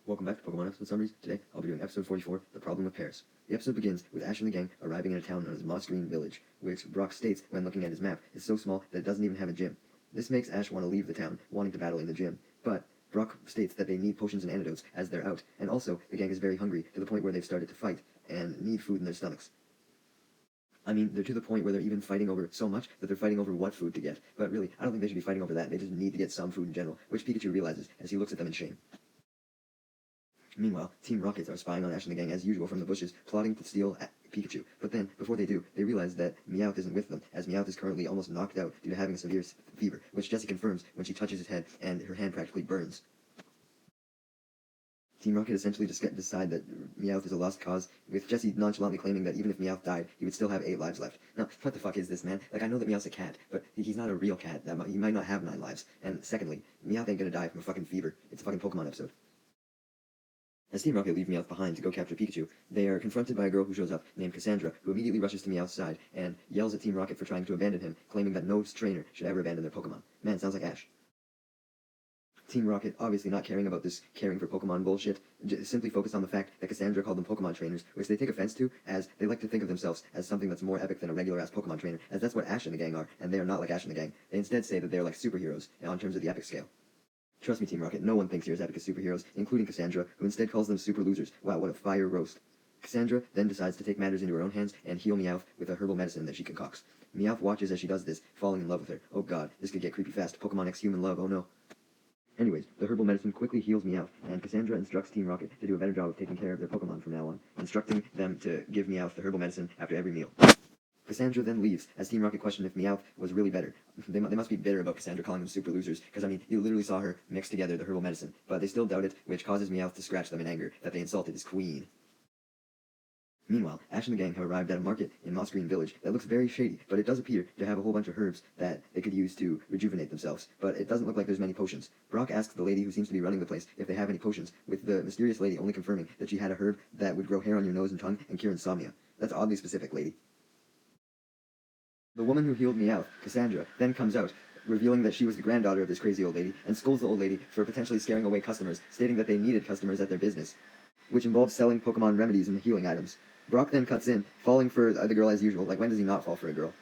Welcome back to Pokemon episode summaries. Today, I'll be doing episode 44, The Problem with Paris. The episode begins with Ash and the gang arriving in a town known as Moss Green Village, which Brock states, when looking at his map, is so small that it doesn't even have a gym. This makes Ash want to leave the town, wanting to battle in the gym, but Brock states that they need potions and antidotes as they're out, and also, the gang is very hungry, to the point where they've started to fight, and need food in their stomachs. I mean, they're to the point where they're even fighting over so much that they're fighting over what food to get. But really, I don't think they should be fighting over that. They just need to get some food in general, which Pikachu realizes as he looks at them in shame. Meanwhile, Team Rockets are spying on Ash and the gang as usual from the bushes, plotting to steal Pikachu. But then, before they do, they realize that Meowth isn't with them, as Meowth is currently almost knocked out due to having a severe fever, which Jessie confirms when she touches his head and her hand practically burns. Team Rocket essentially just decide that Meowth is a lost cause, with Jessie nonchalantly claiming that even if Meowth died, he would still have 8 lives left. Now, what the fuck is this, man? Like, I know that Meowth's a cat, but he's not a real cat. He might not have 9 lives. And secondly, Meowth ain't gonna die from a fucking fever. It's a fucking Pokemon episode. As Team Rocket leave Meowth behind to go capture Pikachu, they are confronted by a girl who shows up, named Cassandra, who immediately rushes to Meowth's side and yells at Team Rocket for trying to abandon him, claiming that no trainer should ever abandon their Pokemon. Man, sounds like Ash. Team Rocket, obviously not caring about this caring for Pokemon bullshit, simply focus on the fact that Cassandra called them Pokemon trainers, which they take offense to, as they like to think of themselves as something that's more epic than a regular-ass Pokemon trainer, as that's what Ash and the gang are, and they are not like Ash and the gang. They instead say that they are like superheroes, on terms of the epic scale. Trust me, Team Rocket, no one thinks you're as epic as superheroes, including Cassandra, who instead calls them super losers. Wow, what a fire roast. Cassandra then decides to take matters into her own hands and heal Meowth with a herbal medicine that she concocts. Meowth watches as she does this, falling in love with her. Oh god, this could get creepy fast. Pokemon X human love, oh no. Anyways, the herbal medicine quickly heals Meowth, and Cassandra instructs Team Rocket to do a better job of taking care of their Pokemon from now on, instructing them to give Meowth the herbal medicine after every meal. Cassandra then leaves, as Team Rocket questioned if Meowth was really better. They must be bitter about Cassandra calling them super losers, because I mean, you literally saw her mix together the herbal medicine, but they still doubt it, which causes Meowth to scratch them in anger that they insulted his queen. Meanwhile, Ash and the gang have arrived at a market in Moss Green Village that looks very shady, but it does appear to have a whole bunch of herbs that they could use to rejuvenate themselves, but it doesn't look like there's many potions. Brock asks the lady who seems to be running the place if they have any potions, with the mysterious lady only confirming that she had a herb that would grow hair on your nose and tongue and cure insomnia. That's oddly specific, lady. The woman who healed Meowth, Cassandra, then comes out, revealing that she was the granddaughter of this crazy old lady, and scolds the old lady for potentially scaring away customers, stating that they needed customers at their business, which involved selling Pokemon remedies and healing items. Brock then cuts in, falling for the girl as usual, like when does he not fall for a girl?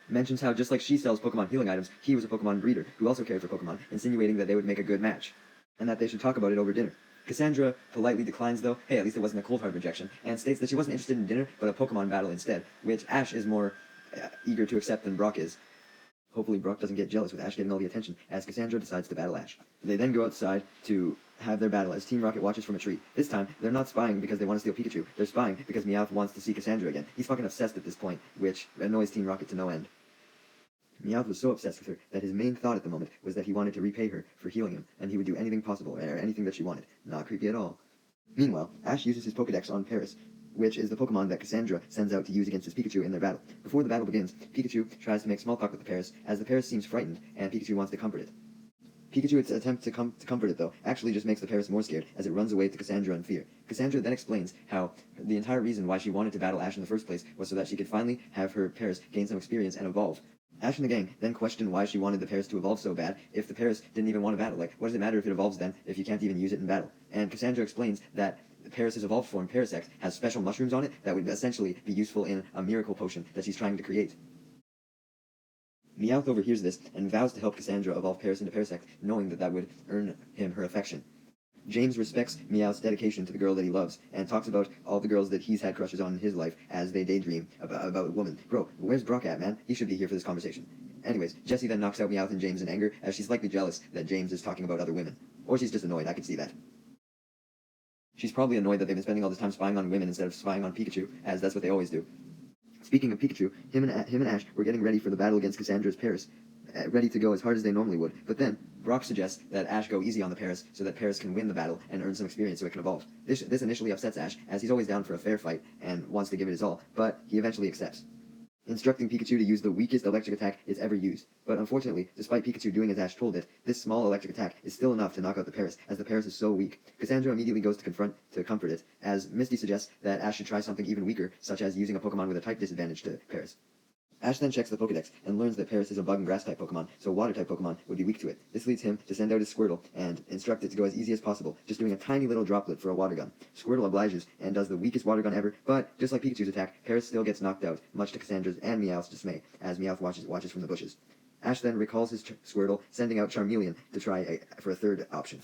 Mentions how just like she sells Pokemon healing items, he was a Pokemon breeder who also cared for Pokemon, insinuating that they would make a good match, and that they should talk about it over dinner. Cassandra politely declines though, hey, at least it wasn't a cold hard rejection, and states that she wasn't interested in dinner, but a Pokemon battle instead, which Ash is more eager to accept than Brock is. Hopefully Brock doesn't get jealous with Ash getting all the attention, as Cassandra decides to battle Ash. They then go outside to have their battle as Team Rocket watches from a tree. This time, they're not spying because they want to steal Pikachu, they're spying because Meowth wants to see Cassandra again. He's fucking obsessed at this point, which annoys Team Rocket to no end. Meowth was so obsessed with her that his main thought at the moment was that he wanted to repay her for healing him, and he would do anything possible, or anything that she wanted. Not creepy at all. Meanwhile, Ash uses his Pokedex on Paris, which is the Pokemon that Cassandra sends out to use against his Pikachu in their battle. Before the battle begins, Pikachu tries to make small talk with the Paris, as the Paris seems frightened, and Pikachu wants to comfort it. Pikachu's attempt to comfort it, though, actually just makes the Paris more scared, as it runs away to Cassandra in fear. Cassandra then explains how the entire reason why she wanted to battle Ash in the first place was so that she could finally have her Paris gain some experience and evolve. Ash and the gang then question why she wanted the Paris to evolve so bad if the Paris didn't even want to battle. Like, what does it matter if it evolves then, if you can't even use it in battle? And Cassandra explains that Paris' evolved form, Parasect, has special mushrooms on it that would essentially be useful in a miracle potion that she's trying to create. Meowth overhears this and vows to help Cassandra evolve Paris into Parasect, knowing that that would earn him her affection. James respects Meowth's dedication to the girl that he loves, and talks about all the girls that he's had crushes on in his life as they daydream about a woman. Bro, where's Brock at, man? He should be here for this conversation. Anyways, Jessie then knocks out Meowth and James in anger, as she's likely jealous that James is talking about other women. Or she's just annoyed, I can see that. She's probably annoyed that they've been spending all this time spying on women instead of spying on Pikachu, as that's what they always do. Speaking of Pikachu, him and Ash were getting ready for the battle against Cassandra's Paris, ready to go as hard as they normally would, but then Brock suggests that Ash go easy on the Paris so that Paris can win the battle and earn some experience so it can evolve. This initially upsets Ash, as he's always down for a fair fight and wants to give it his all, but he eventually accepts, instructing Pikachu to use the weakest electric attack it's ever used. But unfortunately, despite Pikachu doing as Ash told it, this small electric attack is still enough to knock out the Paris, as the Paris is so weak. Cassandra immediately goes to comfort it, as Misty suggests that Ash should try something even weaker, such as using a Pokemon with a type disadvantage to Paris. Ash then checks the Pokedex and learns that Paris is a bug and grass-type Pokemon, so water-type Pokemon would be weak to it. This leads him to send out his Squirtle and instruct it to go as easy as possible, just doing a tiny little droplet for a water gun. Squirtle obliges and does the weakest water gun ever, but just like Pikachu's attack, Paris still gets knocked out, much to Cassandra's and Meowth's dismay, as Meowth watches from the bushes. Ash then recalls his Squirtle, sending out Charmeleon to try for a third option.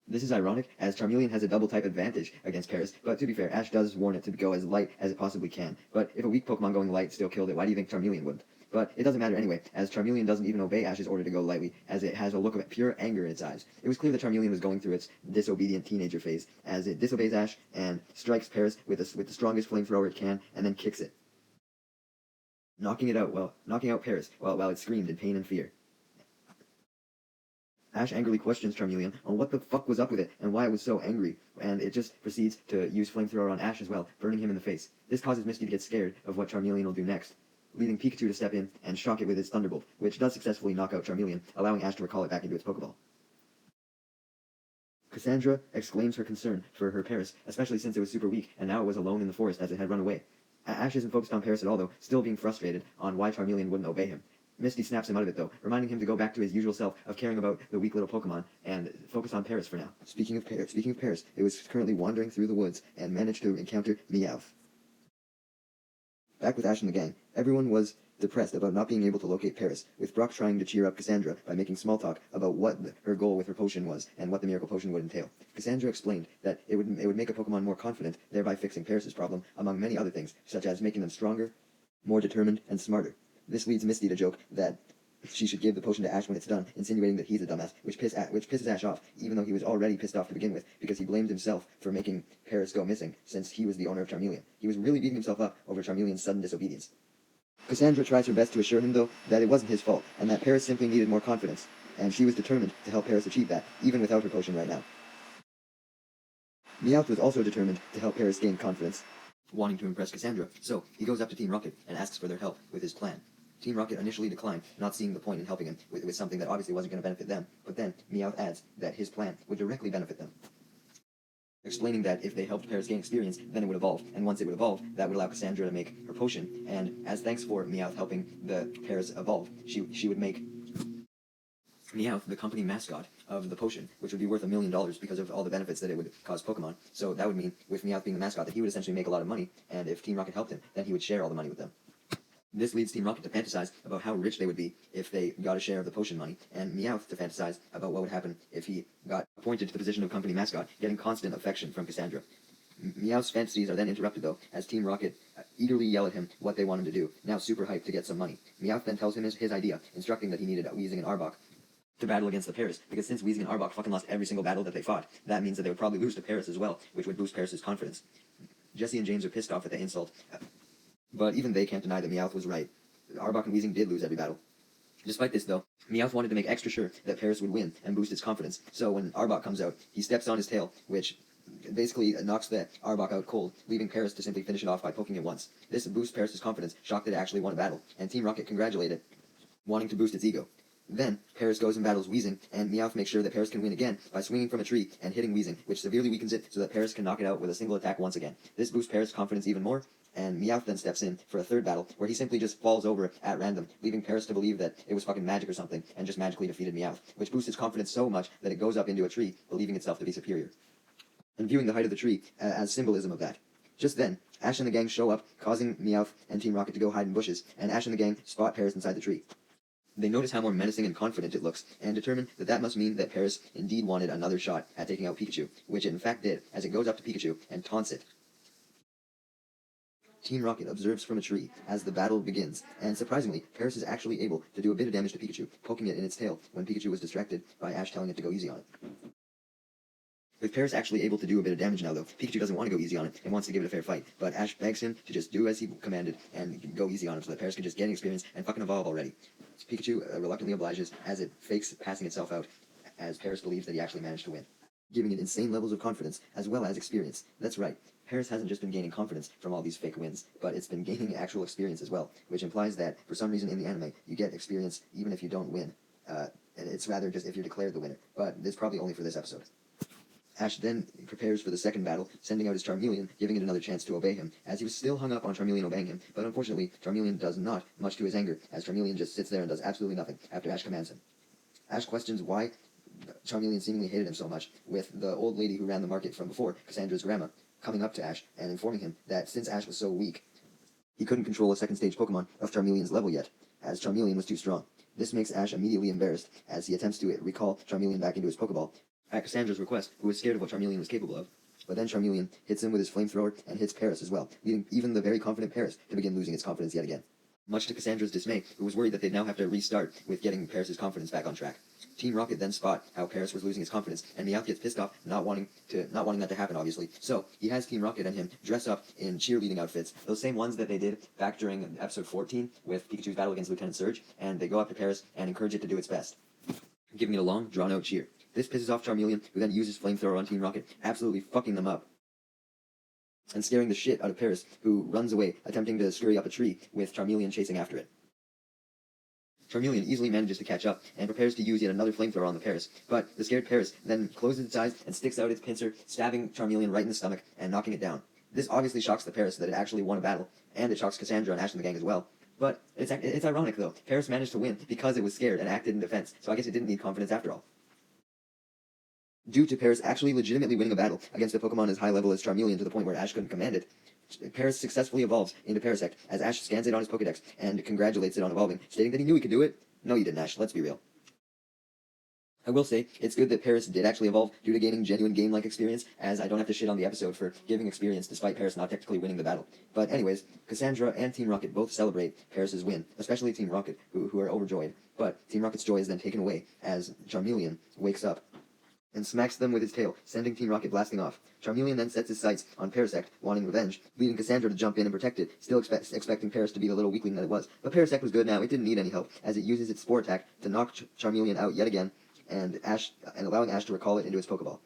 This is ironic, as Charmeleon has a double-type advantage against Paris, but to be fair, Ash does warn it to go as light as it possibly can. But if a weak Pokemon going light still killed it, why do you think Charmeleon wouldn't? But it doesn't matter anyway, as Charmeleon doesn't even obey Ash's order to go lightly, as it has a look of pure anger in its eyes. It was clear that Charmeleon was going through its disobedient teenager phase, as it disobeys Ash and strikes Paris with the strongest flamethrower it can, and then kicks it, knocking out Paris while it screamed in pain and fear. Ash angrily questions Charmeleon on what the fuck was up with it and why it was so angry, and it just proceeds to use Flamethrower on Ash as well, burning him in the face. This causes Misty to get scared of what Charmeleon will do next, leading Pikachu to step in and shock it with its Thunderbolt, which does successfully knock out Charmeleon, allowing Ash to recall it back into its Pokeball. Cassandra exclaims her concern for her Paris, especially since it was super weak, and now it was alone in the forest as it had run away. Ash isn't focused on Paris at all, though, still being frustrated on why Charmeleon wouldn't obey him. Misty snaps him out of it, though, reminding him to go back to his usual self of caring about the weak little Pokemon and focus on Paris for now. Speaking of Paris, it was currently wandering through the woods and managed to encounter Meowth. Back with Ash and the gang, everyone was depressed about not being able to locate Paris, with Brock trying to cheer up Cassandra by making small talk about what her goal with her potion was and what the miracle potion would entail. Cassandra explained that it would make a Pokemon more confident, thereby fixing Paris's problem, among many other things, such as making them stronger, more determined, and smarter. This leads Misty to joke that she should give the potion to Ash when it's done, insinuating that he's a dumbass, which pisses Ash off, even though he was already pissed off to begin with, because he blamed himself for making Paris go missing, since he was the owner of Charmeleon. He was really beating himself up over Charmeleon's sudden disobedience. Cassandra tries her best to assure him, though, that it wasn't his fault, and that Paris simply needed more confidence, and she was determined to help Paris achieve that, even without her potion right now. Meowth was also determined to help Paris gain confidence, wanting to impress Cassandra, so he goes up to Team Rocket and asks for their help with his plan. Team Rocket initially declined, not seeing the point in helping him with something that obviously wasn't going to benefit them, but then Meowth adds that his plan would directly benefit them, explaining that if they helped Paris gain experience, then it would evolve, and once it would evolve, that would allow Cassandra to make her potion, and as thanks for Meowth helping the Paris evolve, she would make Meowth the company mascot of the potion, which would be worth $1 million because of all the benefits that it would cause Pokemon. So that would mean, with Meowth being the mascot, that he would essentially make a lot of money, and if Team Rocket helped him, then he would share all the money with them. This leads Team Rocket to fantasize about how rich they would be if they got a share of the potion money, and Meowth to fantasize about what would happen if he got appointed to the position of company mascot, getting constant affection from Cassandra. Meowth's fantasies are then interrupted, though, as Team Rocket eagerly yell at him what they want him to do, now super hyped to get some money. Meowth then tells him his idea, instructing that he needed Weezing and Arbok to battle against the Paris, because since Weezing and Arbok fucking lost every single battle that they fought, that means that they would probably lose to Paris as well, which would boost Paris's confidence. Jesse and James are pissed off at the insult, but even they can't deny that Meowth was right. Arbok and Weezing did lose every battle. Despite this, though, Meowth wanted to make extra sure that Paris would win and boost its confidence, so when Arbok comes out, he steps on his tail, which basically knocks the Arbok out cold, leaving Paris to simply finish it off by poking it once. This boosts Paris' confidence, shocked that it actually won a battle, and Team Rocket congratulated, wanting to boost its ego. Then, Paris goes and battles Weezing, and Meowth makes sure that Paris can win again by swinging from a tree and hitting Weezing, which severely weakens it so that Paris can knock it out with a single attack once again. This boosts Paris' confidence even more, and Meowth then steps in for a third battle, where he simply just falls over at random, leaving Paris to believe that it was fucking magic or something, and just magically defeated Meowth, which boosts its confidence so much that it goes up into a tree, believing itself to be superior, and viewing the height of the tree as symbolism of that. Just then, Ash and the gang show up, causing Meowth and Team Rocket to go hide in bushes, and Ash and the gang spot Paris inside the tree. They notice how more menacing and confident it looks, and determine that that must mean that Paris indeed wanted another shot at taking out Pikachu, which it in fact did, as it goes up to Pikachu and taunts it. Team Rocket observes from a tree as the battle begins, and surprisingly, Paris is actually able to do a bit of damage to Pikachu, poking it in its tail when Pikachu was distracted by Ash telling it to go easy on it. With Paris actually able to do a bit of damage now, though, Pikachu doesn't want to go easy on it and wants to give it a fair fight, but Ash begs him to just do as he commanded and go easy on him so that Paris can just gain experience and fucking evolve already. Pikachu reluctantly obliges as it fakes passing itself out, as Paris believes that he actually managed to win, giving it insane levels of confidence as well as experience. That's right, Paris hasn't just been gaining confidence from all these fake wins, but it's been gaining actual experience as well, which implies that, for some reason in the anime, you get experience even if you don't win. It's rather just if you're declared the winner, but it's probably only for this episode. Ash then prepares for the second battle, sending out his Charmeleon, giving it another chance to obey him, as he was still hung up on Charmeleon obeying him, but unfortunately, Charmeleon does not, much to his anger, as Charmeleon just sits there and does absolutely nothing after Ash commands him. Ash questions why Charmeleon seemingly hated him so much, with the old lady who ran the market from before, Cassandra's grandma, coming up to Ash and informing him that since Ash was so weak, he couldn't control a second stage Pokemon of Charmeleon's level yet, as Charmeleon was too strong. This makes Ash immediately embarrassed, as he attempts to recall Charmeleon back into his Pokeball, at Cassandra's request, who was scared of what Charmeleon was capable of. But then Charmeleon hits him with his flamethrower and hits Paris as well, leading even the very confident Paris to begin losing its confidence yet again. Much to Cassandra's dismay, who was worried that they'd now have to restart with getting Paris' confidence back on track. Team Rocket then spot how Paris was losing his confidence, and Meowth gets pissed off, not wanting that to happen, obviously. So he has Team Rocket and him dress up in cheerleading outfits, those same ones that they did back during episode 14 with Pikachu's battle against Lieutenant Surge, and they go up to Paris and encourage it to do its best, giving it a long, drawn-out cheer. This pisses off Charmeleon, who then uses Flamethrower on Team Rocket, absolutely fucking them up, and scaring the shit out of Paris, who runs away, attempting to scurry up a tree, with Charmeleon chasing after it. Charmeleon easily manages to catch up, and prepares to use yet another Flamethrower on the Paris, but the scared Paris then closes its eyes and sticks out its pincer, stabbing Charmeleon right in the stomach and knocking it down. This obviously shocks the Paris that it actually won a battle, and it shocks Cassandra and Ash and the gang as well. But it's ironic, though. Paris managed to win because it was scared and acted in defense, so I guess it didn't need confidence after all. Due to Paris actually legitimately winning a battle against a Pokemon as high level as Charmeleon to the point where Ash couldn't command it, Paris successfully evolves into Parasect as Ash scans it on his Pokedex and congratulates it on evolving, stating that he knew he could do it. No, you didn't, Ash. Let's be real. I will say, it's good that Paris did actually evolve due to gaining genuine game-like experience, as I don't have to shit on the episode for giving experience despite Paris not technically winning the battle. But anyways, Cassandra and Team Rocket both celebrate Paris' win, especially Team Rocket, who are overjoyed. But Team Rocket's joy is then taken away as Charmeleon wakes up and smacks them with his tail, sending Team Rocket blasting off. Charmeleon then sets his sights on Parasect, wanting revenge, leading Cassandra to jump in and protect it, still expecting Paris to be the little weakling that it was. But Parasect was good now, it didn't need any help, as it uses its Spore attack to knock Charmeleon out yet again, and allowing Ash to recall it into his Pokeball.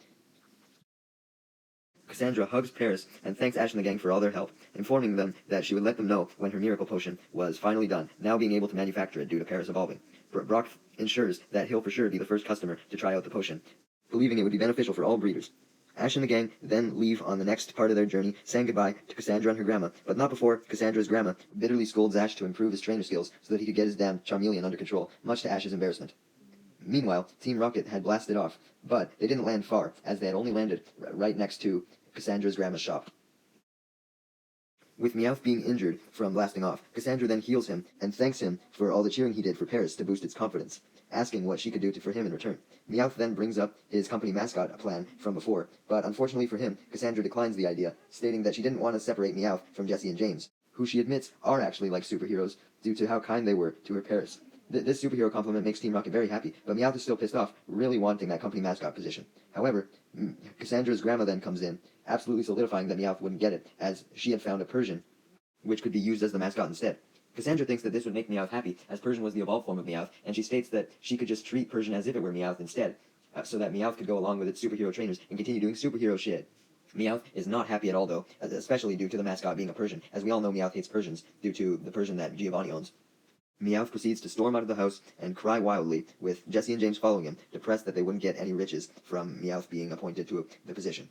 Cassandra hugs Paris and thanks Ash and the gang for all their help, informing them that she would let them know when her miracle potion was finally done, now being able to manufacture it due to Paris evolving. Brock ensures that he'll for sure be the first customer to try out the potion, believing it would be beneficial for all breeders. Ash and the gang then leave on the next part of their journey, saying goodbye to Cassandra and her grandma, but not before Cassandra's grandma bitterly scolds Ash to improve his trainer skills so that he could get his damn Charmeleon under control, much to Ash's embarrassment. Meanwhile, Team Rocket had blasted off, but they didn't land far, as they had only landed right next to Cassandra's grandma's shop. With Meowth being injured from blasting off, Cassandra then heals him and thanks him for all the cheering he did for Paris to boost its confidence, asking what she could do for him in return. Meowth then brings up his company mascot plan from before, but unfortunately for him, Cassandra declines the idea, stating that she didn't want to separate Meowth from Jessie and James, who she admits are actually like superheroes due to how kind they were to her Paris. This superhero compliment makes Team Rocket very happy, but Meowth is still pissed off, really wanting that company mascot position. However, Cassandra's grandma then comes in, absolutely solidifying that Meowth wouldn't get it, as she had found a Persian, which could be used as the mascot instead. Cassandra thinks that this would make Meowth happy, as Persian was the evolved form of Meowth, and she states that she could just treat Persian as if it were Meowth instead, so that Meowth could go along with its superhero trainers and continue doing superhero shit. Meowth is not happy at all, though, especially due to the mascot being a Persian, as we all know Meowth hates Persians due to the Persian that Giovanni owns. Meowth proceeds to storm out of the house and cry wildly, with Jessie and James following him, depressed that they wouldn't get any riches from Meowth being appointed to the position.